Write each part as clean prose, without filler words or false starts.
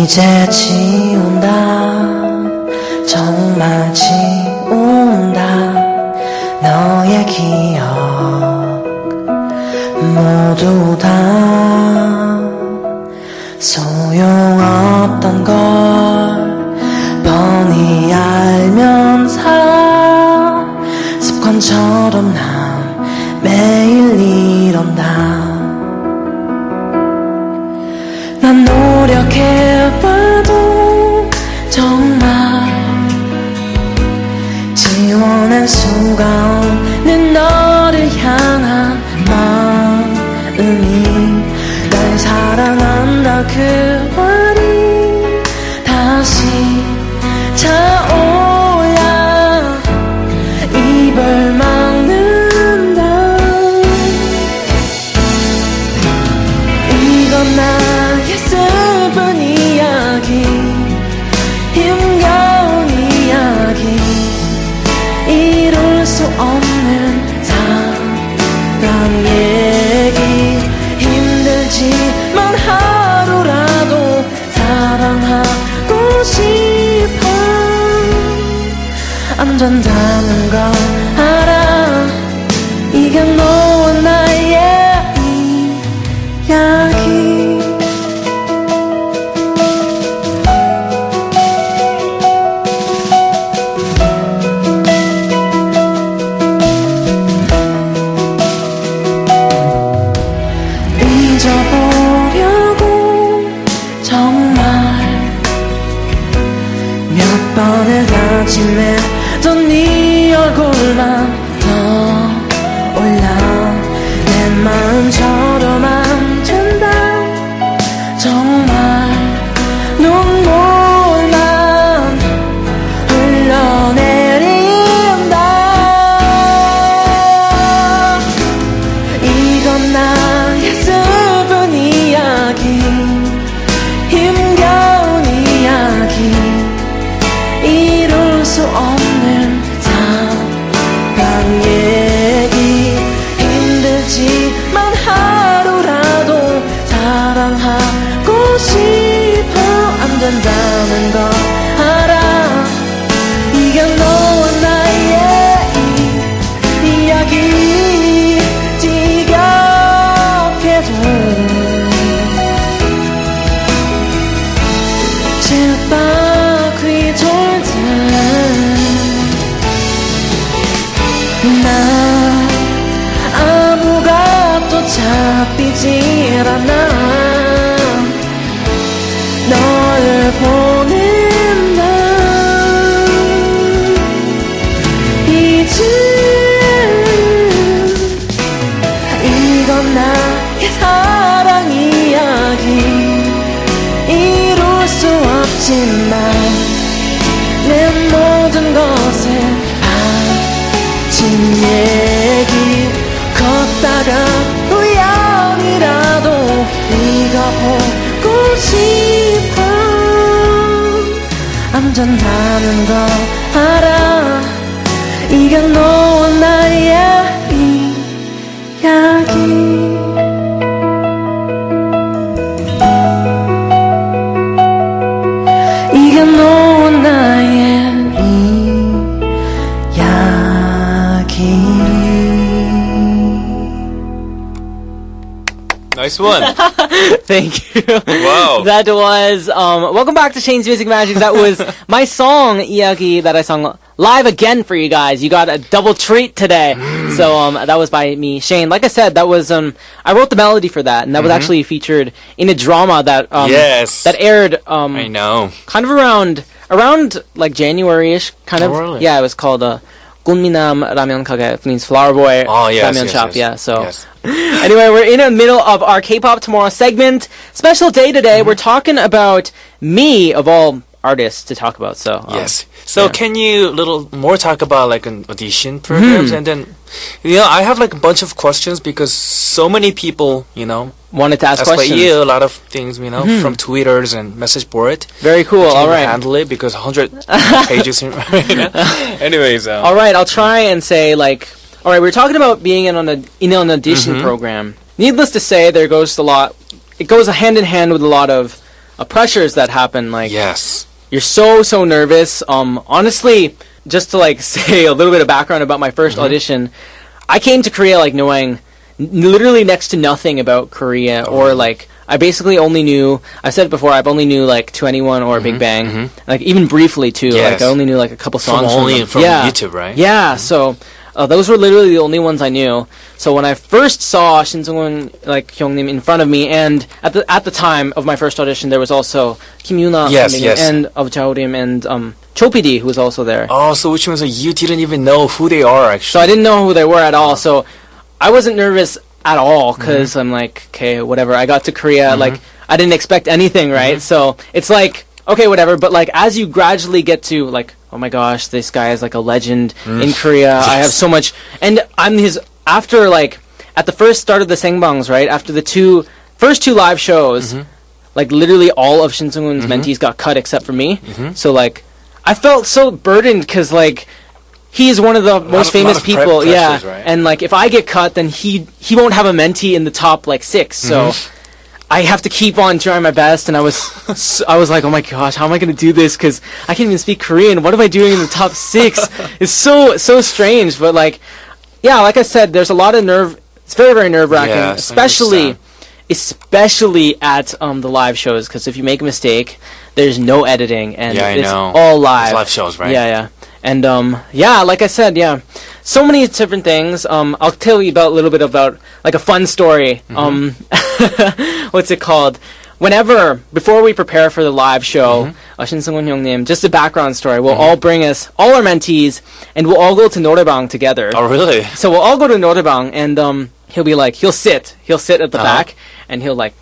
이제 지운다 정말 지운다 너의 기억 모두 다 소용없던 걸 뻔히 알면서 습관처럼 난 매일 이런다 난 노력해봐도 정말 지워낼 수가 없는 너를 향한 마음이 널 사랑한다 그 말이 다시 차올라 입을 막는다 이건 나의 슬픈 이야기 힘겨운 이야기 이룰 수 없는 사랑 얘기 힘들지만 하루라도 사랑하고 싶어 안 된다는 걸 알아 이게 너와 나의 이야기 잊어보려고 정말 몇 번을 다짐해도 네 얼굴만 떠올라 내 마음처럼 안 된다 정말 눈물만 흘러내린다 이건 나의 슬픈 이야기 힘겨운 이야기 이룰 수 없는 사랑 얘기 힘들지만 하루라도 사랑하고 싶어 안 된다는 걸 알아 이게 너와 나의 이야기 지겹게도 쳇바퀴 돌듯 나 아무것도 잡히질 않아 널 보낸다 이제 이건 나의 사랑 이야기 이룰 수 없지만 내 모든 것을 바친 얘기 걷다가 우연이라도 네가 보고 싶어 안 된다는 걸 알아 이게 너와 나의 이야기 이게 너와 나의 이야기 Nice one. Thank you. Wow. That was, welcome back to Shayne's Music Magic. That was my song, Iyagi, that I sung live again for you guys. You got a double treat today. So, that was by me, Shayne. Like I said, that was, I wrote the melody for that, and that was actually featured in a drama that, Yes. that aired, I know. kind of around like January-ish, kind of. Oh, really? Yeah, it was called, Gunminam Ramyeon Kage, which means Flower Boy Oh, yes, Ramyeon yes, Shop. yes. Yeah, so. Yes. Anyway, we're in the middle of our K-pop Tomorrow segment. Special day today. We're talking about me, of all artists to talk about. So Yes. So yeah. can you little more talk about like an audition programs and then, I have like a bunch of questions because so many people, wanted to ask ask about questions. you a lot of things, from Twitters and message board. Very cool. Can't All even right. handle it because 100 pages. Anyways. All right. I'll try and say like. All right. We're talking about being in an audition program. Needless to say, there goes a lot. It goes hand in hand with a lot of pressures that happen. Like, Yes. you're so nervous. Honestly, just to like say a little bit of background about my first audition, I came to Korea like knowing literally next to nothing about Korea, or like I basically only knew. I said it before. I've only knew like 2NE1 or Big Bang, like even briefly too. Yes. Like I only knew like a couple songs From them. YouTube, right? Yeah. So those were literally the only ones I knew. So when I first saw Shin Sung-won like Hyungnim in front of me, and at the time of my first audition, there was also Kim Yuna and of Jaorim and Cho PD, who was also there. Oh, so which means that you didn't even know who they are, actually. So I didn't know who they were at all. So I wasn't nervous at all, because I'm like, okay, whatever. I got to Korea, like, I didn't expect anything, right? So it's like, okay, whatever. But like, as you gradually get to like, oh my gosh, this guy is like a legend in Korea. I have so much, and I'm his. After like, at the first start of the Sengbangs, right? After the first two live shows, like literally all of Shin Sung-won's mentees got cut except for me. So like, I felt so burdened because like, he's one of the most famous people, pressures, right? And like, if I get cut, then he won't have a mentee in the top like 6. So I have to keep on trying my best. And I was like, oh my gosh, how am I gonna do this? Because I can't even speak Korean. What am I doing in the top 6? It's so strange. But like, yeah, like I said, there's a lot of nerve. It's very nerve wracking, Yes, especially at the live shows. Because if you make a mistake, there's no editing, and it's know. all live. It's live shows, right? Yeah. And like I said, so many different things. I'll tell you about a little bit about like a fun story. What's it called? Before we prepare for the live show, Shin Sung-won Hyungnim, just a background story. We'll all bring us all our mentees, and we'll all go to noraebang together. Oh, really? So we'll all go to noraebang, and he'll be like, he'll sit at the back, and he'll like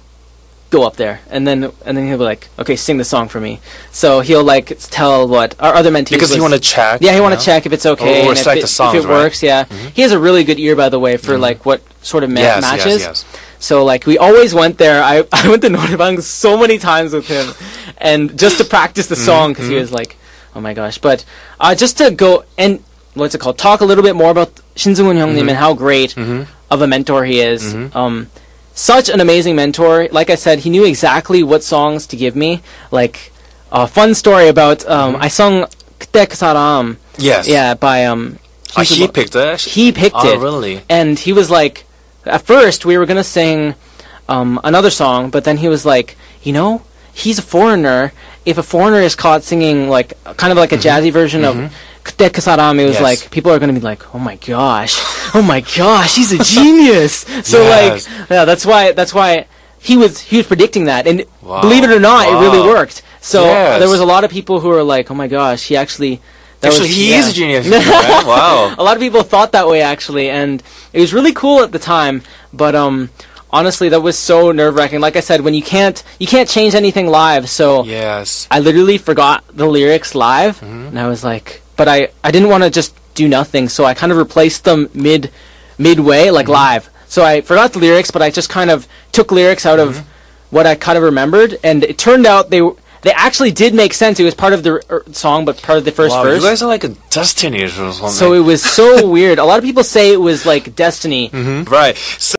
go up there, and then he'll be like, okay, sing the song for me. So he'll like tell what our other mentees, because he want to check. Yeah, he want to check if it's okay, or and select the songs, if it works. Yeah, he has a really good ear, by the way, for like what sort of matches. Yes. So like, we always went there. I went to noraebang so many times with him, and just to practice the song, because he was like, oh my gosh. But just to go and what's it called? Talk a little bit more about Shin Sung-won Hyungnim and how great of a mentor he is. Such an amazing mentor. Like I said, he knew exactly what songs to give me. Like, a fun story about I sung 그때 그 사람. Yes. Yeah, by he picked it. He picked it. Oh, really? And he was like, at first we were gonna sing another song, but then he was like, he's a foreigner. If a foreigner is caught singing like kind of like a jazzy version of 그때 그 사람, it was like, people are gonna be like, oh my gosh, he's a genius. So like, yeah, that's why he was predicting that, and believe it or not, it really worked. So there was a lot of people who were like, oh my gosh, he actually. He is a genius. Right? Wow. A lot of people thought that way, actually, and it was really cool at the time. But honestly, that was so nerve-wracking. Like I said, when you can't change anything live. So I literally forgot the lyrics live, and I was like, but I didn't want to just do nothing, so I kind of replaced them midway, like live. So I forgot the lyrics, but I just kind of took lyrics out of what I kind of remembered, and it turned out they actually did make sense. It was part of the song, but part of the first verse. You guys are like a Destiny or something. So it was so weird. A lot of people say it was like Destiny. Right. So